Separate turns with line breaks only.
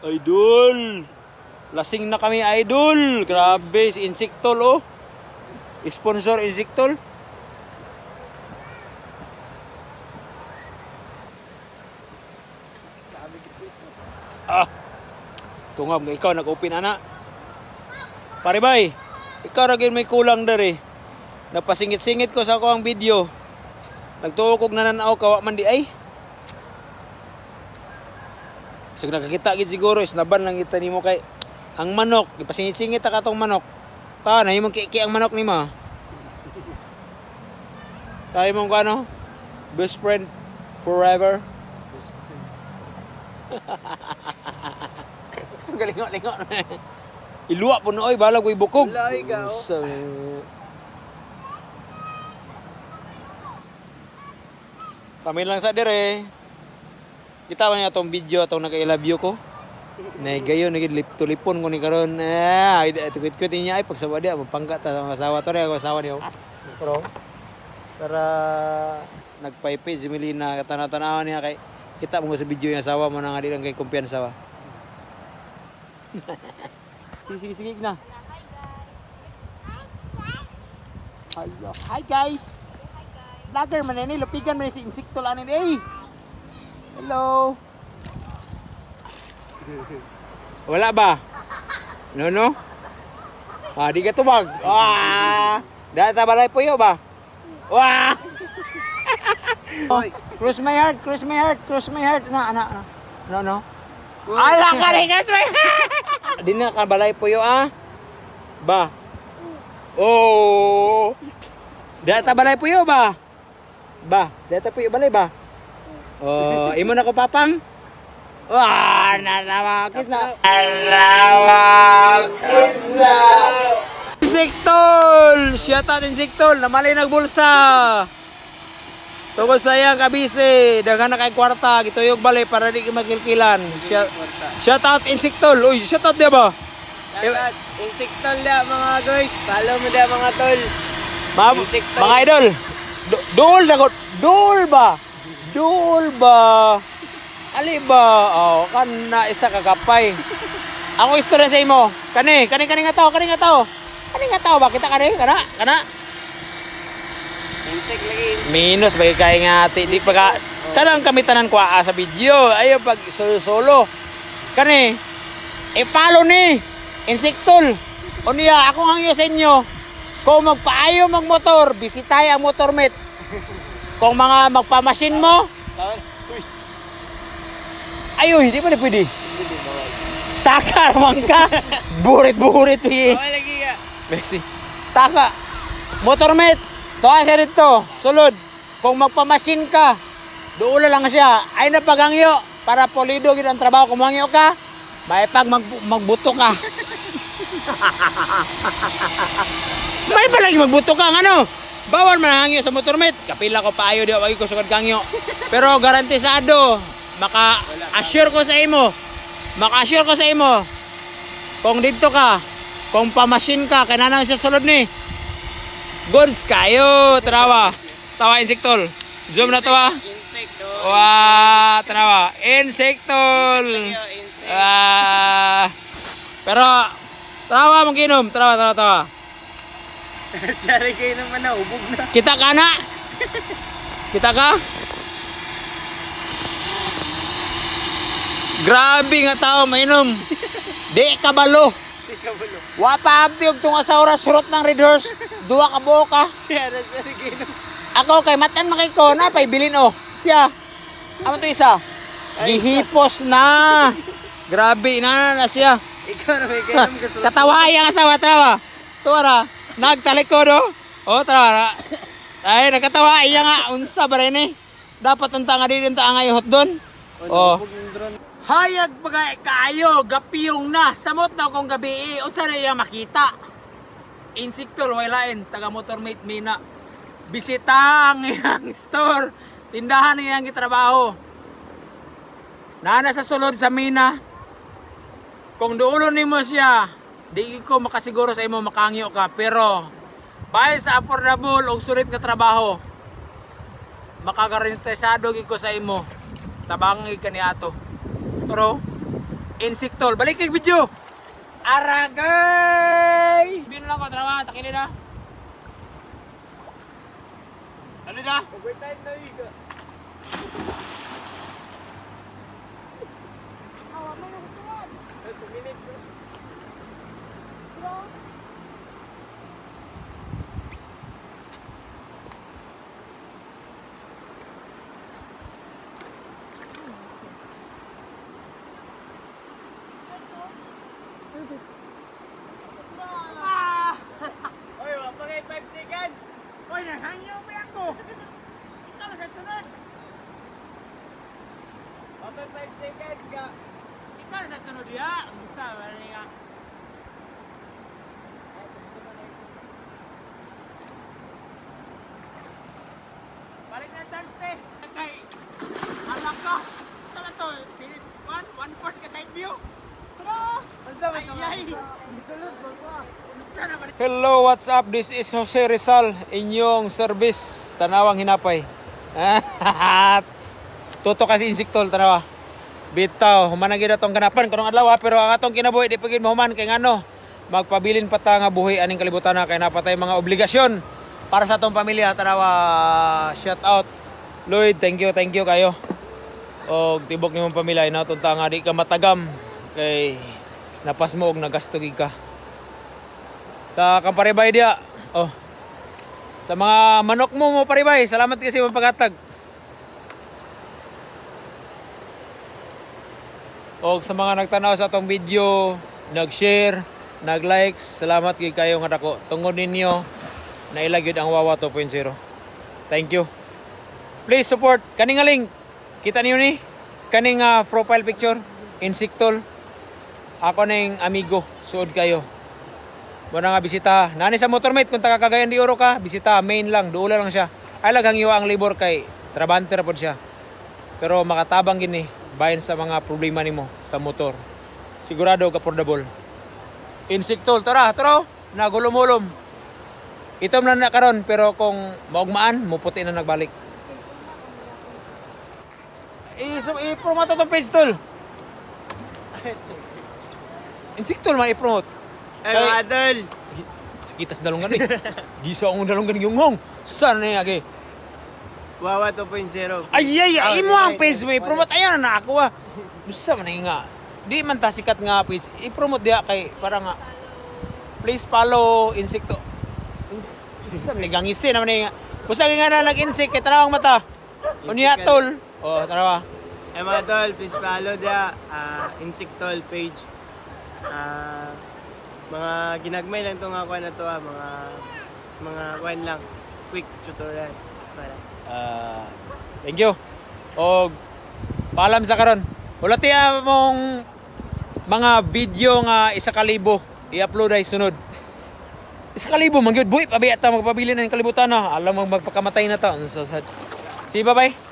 Idol! Lasing na kami, idol! Grabe, si Insectol, oh! Sponsor Insectol. Ah! Tungam, ikaw nag-open, ana. Pare bay, ikaw rin may kulang dari. Napasingit-singit ko sa ako ang video. Nagtuokog na nanao, kawa man di ay. So nakakita gid siguro isnaban lang kita nimo kay ang manok, ipasingit-singit ta katong manok. Ta na imong kiki ang manok nimo. Tayo mong ano? Best friend forever. Best friend. So galingo-lingo. Iluwa po nooy balag ko'y bukog.
Lahi ka, oh.
Kami lang sa dire. Kita man atong video atong naka-love you ko. Nay gayon nagid lip-tulipon ko ni karon. Tukit-tukit niya ay pagsawad dia mapangga ta sa asawa to re ako asawa niyo. Pero para nagpaypay si Melina katana-tanawan niya kay kita mo sa video yung asawa mo nang di lang kay kumpiyansa ba. Sige na. Hello. Hi guys. Vlogger man ni lupigan man si Insectol ani eh. Hello. Wala ba? No? Di ka tubag. Data balay po yun ba? Wah! Cross my heart. Na. No. Ala ka rin, cross my heart! Di na ka balay po yun Ba? Oh! Data balay po yun ba? Data po yun balay ba? Oh, imo na ko papang. Kiss na. Insectol! Shout out Insectol, namalay nagbulsa. Tungkol sa iyang kabisi, daghan na kay kwarta, gituyog balay para di magkilkilan. Shout out Insectol. Uy, shout out dia ba?
Insectol dia mga guys. Follow mo dia mga tol.
Mga idol. Dul ba? Ali ba? Oh, kan na isa kagapay. Ako istorya sa imo. Kani nga tao. Kani nga tao ba kita kana?
Insect lagi.
Minus bagay kay nga di pag kanang kamitanan ko sa video. Ayo pag solo. Kani follow ni Insectol. Unya ako hangyo sa inyo. Kung magpaayo magmotor, bisitay ang motormet. Kung mga magpamasin mo, ayo, hindi pa pwede. Taka naman ka. Burit-burit.
Bawal lagi ka.
Messi. Taka. Motormate. Tuwa siya rito. Sulod. Kung magpamasin ka, doon lang siya. Ay napagangyo. Para polido gid ang trabaho. Kung mangyo ka, may pag magbuto ka. May palagi magbuto ka. Ano? Bawal man hangyo sa motormate. Kapila ko paayo di wagi ko sugad kangyo. Pero garantisado. Maka-assure ko sa imo. Kung dito ka, kung pamasin ka, kananang sa sulod ni. Goods kayo, tarawa. Tawa Insectol. Zoom na tawa.
Insectol.
Wah, tarawa. Insectol. Pero tarawa mong ginom, tarawa.
Sorry kayo naman na, ubog na.
Kita ka na? Kita ka? Grabe nga tao mainom. Di kabalo. Wa pa abdi og tunga sa oras surot ng red horse. Duwa ka buo ka.
Sorry kayo naman.
Ako kay matan makay ko na pay bilin Siya. Amo to isa. Gihipos na. Grabe na siya.
Ikaw na may kayo naman kasulot.
Katawa yang asawa trawa. Tuwara. Nagtalikod trawa. Ay nakatawa iya nga unsa ba rin Dapat unta nga din ta nga ihot doon. Hayag bagay kayo, gapiyong na. Samot na akong gabi unsa na iya makita. Insectol walain, taga motormate mina. Bisita ang iyang store. Tindahan iyang gitrabaho. Nana sa sulod sa mina. Kung duulon nimo siya, di ko makasiguro sa imo makangyo ka. Pero bahil sa affordable og sulit nga trabaho, makagarantisado gid ko sa imo. Tabangi ka ni ato. Pero Insiktol. Balik kay video. Aragay! Bino lang ko, trawa. Takili na. Ano na?
Overtime na iga.
Awa mo na gustuhan.
2 minutes bro.
Bro.
Ah!
Oy, wapagay 5 seconds.
Uy, nahangyaw ba ako? Ikaw na sa sunod.
Wapag 5 seconds ka.
Ikaw na sa sunod ya. Bisa, balik ka. Balik na chance te. Kay, alam ka. Ito na to. Pinit 1/4 ka side view.
Bro.
Ay, hello, what's up? This is Jose Rizal, inyong service, Tanawang Hinapay. Toto kasi insiktol, tanawa. Bitaw, humanagin na itong ganapan kanong adlaw, pero ang atong kinabuhi, di pagin mahuman, kay ngano, magpabilin pa ta nga buhi aning kalibutan na, kay napatay mga obligasyon para sa atong pamilya, tanawa. Shout out, Lloyd, thank you kayo. O tibok ni mong pamilya, inatunta nga di ka matagam, kay napas mo og nagastugig ka. Sa kamparibay dia, oh, sa mga manok mo paribay, salamat kasi mong paghatag. O sa mga nagtanaw sa atong video, nag-share, nag-likes, salamat kay kayo nga dako. Tungod ninyo, nailagyod ang Wawa 2.0. Thank you. Please support kaning nga link. Kita niyo ni kaning profile picture, Insiktol. Ako ning amigo, suod kayo. Muna nga bisita. Nani sa Motormate kung taga Cagayan de Oro ka, bisita main lang, duula lang siya. Ay laghang iwa ang labor kay trabante ra pod siya. Pero makatabang gini bahin sa mga problema nimo sa motor. Sigurado ka affordable. Insiktol, tara, nagulumulom. Itom na karon pero kung maugmaan, muputi na nagbalik. I-promote itong page tol. Insiktol man i-promote.
Ay mga tol.
Sakitas dalungan eh. Gisa akong dalungan yung hong. Saan na yagi?
Wawa 2.0.
Ay, mo ang page mo. I-promote. Ayan na ako ah. Gusto man nga. Di man ta sikat nga page. I-promote diya kay para nga. Please follow Insikto. Nigangisin naman nga. Kusa nga na nag-insik kay tarawang mata. Unya tol. Oh, tarawa.
Ay mga tol, please follow dia Insiktol page. Mga ginagmay lang to nga kuan na to mga kuan lang, quick tutorial para.
Thank you. O paalam sa karon. Ulati mong mga video nga 1,000 i-upload ay sunod. 1,000 man gyud boy, pabiya ta magpabili na ng kalibutan na. Alam mo magpakamatay na ta. Sige, bye-bye.